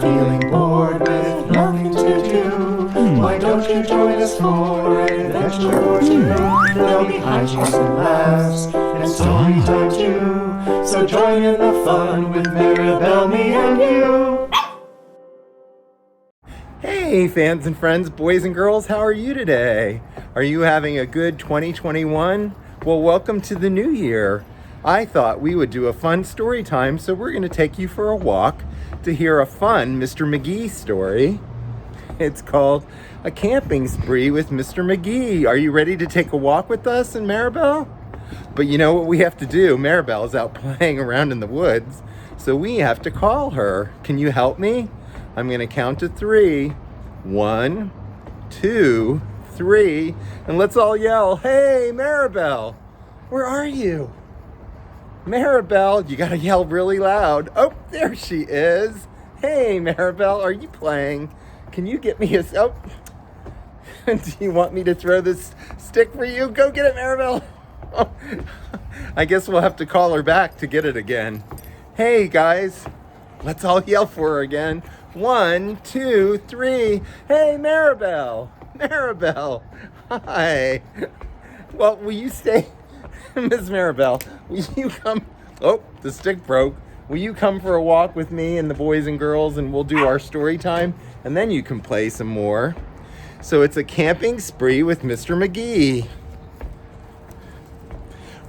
feeling bored with nothing to do, why don't you join us for an adventure or two? There'll be hijinks and laughs and story time too, so join in the fun with Mirabelle, me and you. Hey fans and friends, boys and girls, how are you today? Are you having a good 2021? Well, welcome to the new year. I thought we would do a fun story time, so we're going to take you for a walk to hear a fun Mr. MAGEE story. It's called A Camping Spree with Mr. MAGEE. Are you ready to take a walk with us and Mirabelle? But you know what we have to do? Mirabelle is out playing around in the woods, so we have to call her. Can you help me? I'm going to count to 3. 1, 2, 3, and let's all yell, "Hey, Mirabelle, where are you? Mirabelle," you gotta yell really loud. Oh, there she is. Hey, Mirabelle, are you playing? Can you get me oh, do you want me to throw this stick for you? Go get it, Mirabelle. Oh, I guess we'll have to call her back to get it again. Hey, guys, let's all yell for her again. 1, 2, 3. Hey, Mirabelle. Mirabelle. Hi. Well, will you stay? Miss Mirabelle, will you come? Oh, the stick broke. Will you come for a walk with me and the boys and girls, and we'll do our story time, and then you can play some more. So it's a camping spree with Mr. MAGEE.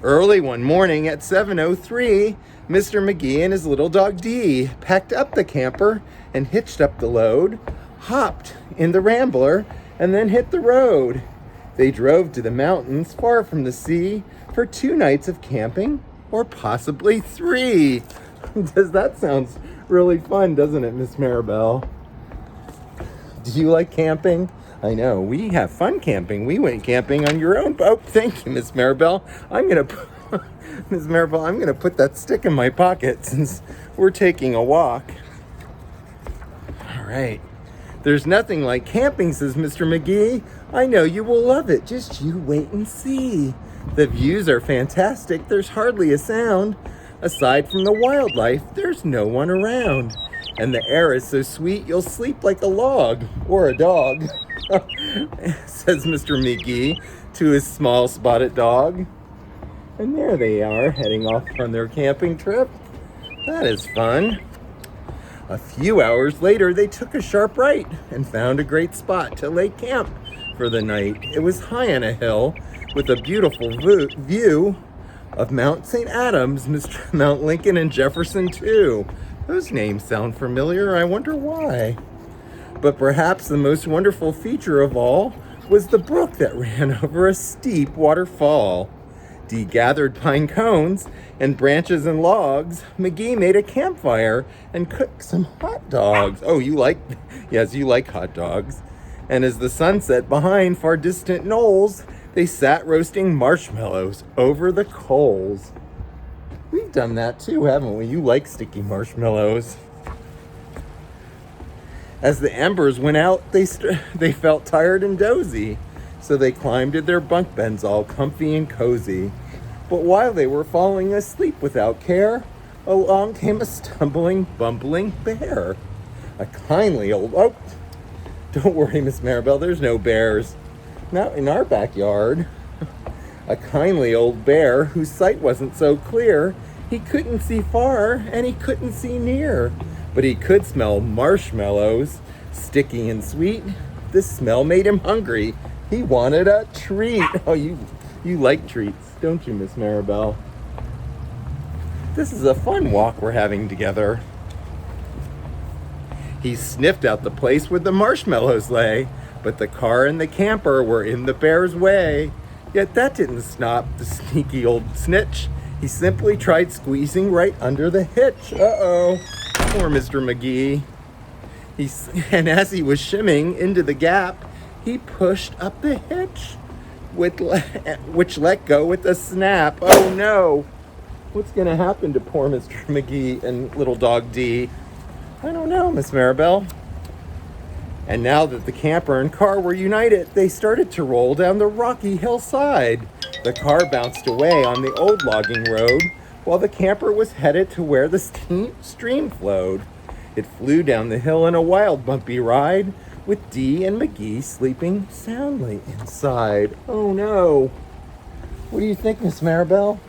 Early one morning at 7:03, Mr. MAGEE and his little dog Dee packed up the camper and hitched up the load, hopped in the Rambler, and then hit the road. They drove to the mountains far from the sea for 2 nights of camping, or possibly 3. Does that sound really fun, doesn't it, Miss Mirabelle? Do you like camping? I know, we have fun camping. We went camping on your own boat. Thank you, Miss Mirabelle. Miss Mirabelle, I'm gonna put that stick in my pocket since we're taking a walk. All right. There's nothing like camping, says Mr. MAGEE. I know you will love it. Just you wait and see. The views are fantastic. There's hardly a sound. Aside from the wildlife, there's no one around. And the air is so sweet, you'll sleep like a log or a dog, says Mr. MAGEE to his small spotted dog. And there they are, heading off on their camping trip. That is fun. A few hours later, they took a sharp right and found a great spot to lay camp for the night. It was high on a hill with a beautiful view of Mount St. Adams, Mount Lincoln, and Jefferson too. Those names sound familiar. I wonder why. But perhaps the most wonderful feature of all was the brook that ran over a steep waterfall. Dee gathered pine cones and branches and logs. MAGEE made a campfire and cooked some hot dogs. Oh, yes, you like hot dogs. And as the sun set behind far distant knolls, they sat roasting marshmallows over the coals. We've done that too, haven't we? You like sticky marshmallows. As the embers went out, they felt tired and dozy. So they climbed in their bunk beds all comfy and cozy. But while they were falling asleep without care, along came a stumbling, bumbling bear. A kindly old... Oh, don't worry, Miss Mirabelle, there's no bears. Not in our backyard. A kindly old bear whose sight wasn't so clear. He couldn't see far and he couldn't see near. But he could smell marshmallows, sticky and sweet. This smell made him hungry. He wanted a treat. Oh, you like treats, don't you, Miss Mirabelle? This is a fun walk we're having together. He sniffed out the place where the marshmallows lay, but the car and the camper were in the bear's way. Yet that didn't stop the sneaky old snitch. He simply tried squeezing right under the hitch. Uh-oh, poor Mr. MAGEE. And as he was shimming into the gap, he pushed up the hitch, which let go with a snap. Oh no! What's going to happen to poor Mr. MAGEE and little dog Dee? I don't know, Miss Mirabelle. And now that the camper and car were united, they started to roll down the rocky hillside. The car bounced away on the old logging road, while the camper was headed to where the stream flowed. It flew down the hill in a wild, bumpy ride, with Dee and MAGEE sleeping soundly inside. Oh no. What do you think, Miss Mirabelle?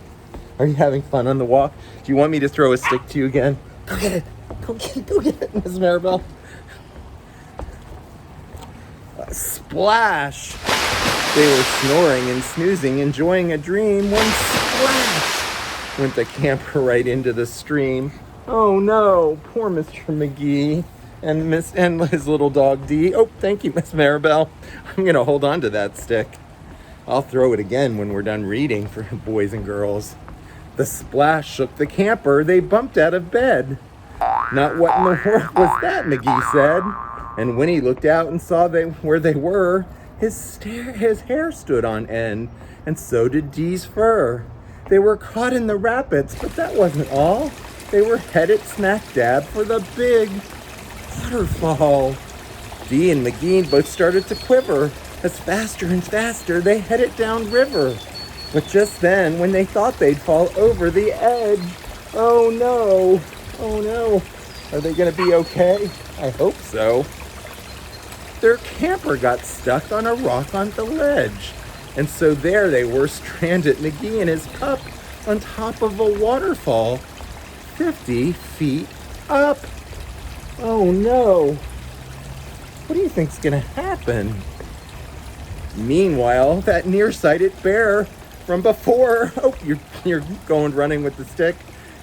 Are you having fun on the walk? Do you want me to throw a stick to you again? Go get it. Go get it. Go get it, Miss Mirabelle. Splash! They were snoring and snoozing, enjoying a dream, when splash went the camper right into the stream. Oh no, poor Mr. MAGEE and his little dog Dee. Oh, thank you, Miss Mirabelle. I'm gonna hold on to that stick. I'll throw it again when we're done reading for boys and girls. The splash shook the camper. They bumped out of bed. Not what in the world was that, MAGEE said. And when he looked out and saw where they were, his hair stood on end, and so did Dee's fur. They were caught in the rapids, but that wasn't all. They were headed smack dab for the big waterfall. Dee and MAGEE both started to quiver as faster and faster they headed down river. But just then, when they thought they'd fall over the edge, oh no, oh no. Are they gonna be okay? I hope so. Their camper got stuck on a rock on the ledge. And so there they were, stranded, MAGEE and his pup, on top of a waterfall, 50 feet up. Oh no. What do you think's gonna happen? Meanwhile, that nearsighted bear from before, oh, you're going running with the stick,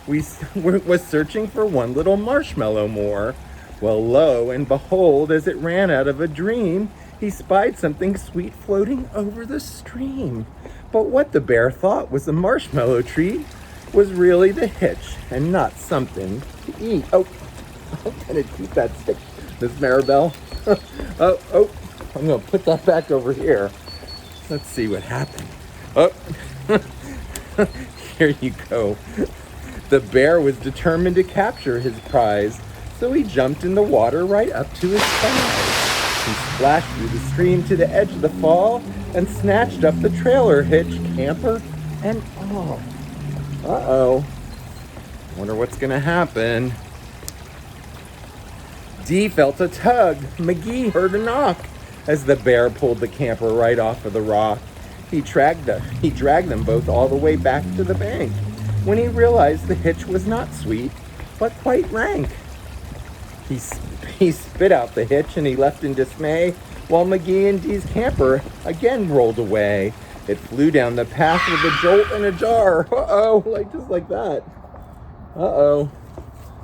was searching for one little marshmallow more. Well, lo and behold, as it ran out of a dream, he spied something sweet floating over the stream. But what the bear thought was a marshmallow treat was really the hitch and not something to eat. Oh, I'm gonna keep that stick, Miss Mirabelle. oh, I'm gonna put that back over here. Let's see what happened. Oh, here you go. The bear was determined to capture his prize, so he jumped in the water right up to his thighs. He splashed through the stream to the edge of the fall and snatched up the trailer hitch, camper, and all. Uh-oh. Wonder what's gonna happen. Dee felt a tug. MAGEE heard a knock as the bear pulled the camper right off of the rock. He dragged them both all the way back to the bank when he realized the hitch was not sweet, but quite rank. He spit out the hitch and he left in dismay, while MAGEE and Dee's camper again rolled away. It flew down the path with a jolt and a jar. Uh-oh, just like that. Uh-oh.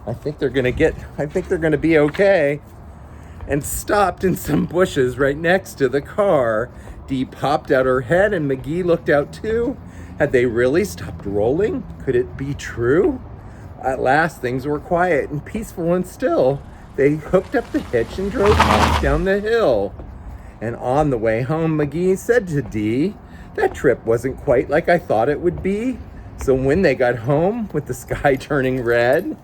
I think they're gonna be okay. And stopped in some bushes right next to the car. Dee popped out her head and MAGEE looked out too. Had they really stopped rolling? Could it be true? At last, things were quiet and peaceful and still. They hooked up the hitch and drove off down the hill. And on the way home, MAGEE said to Dee, "That trip wasn't quite like I thought it would be." So when they got home, with the sky turning red,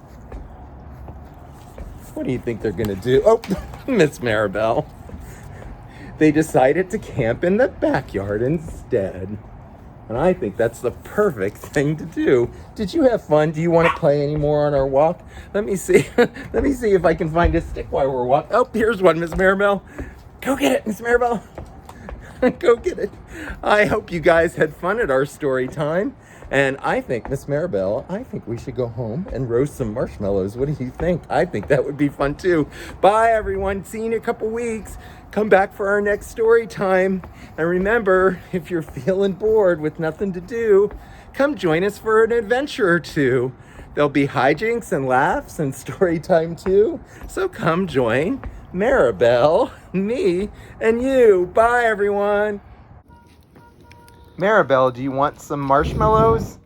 what do you think they're gonna do? Oh, Miss Mirabelle. They decided to camp in the backyard instead. And I think that's the perfect thing to do. Did you have fun? Do you want to play any more on our walk? Let me see. Let me see if I can find a stick while we're walking. Oh, here's one, Miss Mirabelle. Go get it, Miss Mirabelle. Go get it. I hope you guys had fun at our story time. And I think, Miss Mirabelle, I think we should go home and roast some marshmallows. What do you think? I think that would be fun too. Bye, everyone. See you in a couple weeks. Come back for our next story time. And remember, if you're feeling bored with nothing to do, come join us for an adventure or two. There'll be hijinks and laughs and story time too. So come join Mirabelle, me, and you. Bye, everyone. Mirabelle, do you want some marshmallows?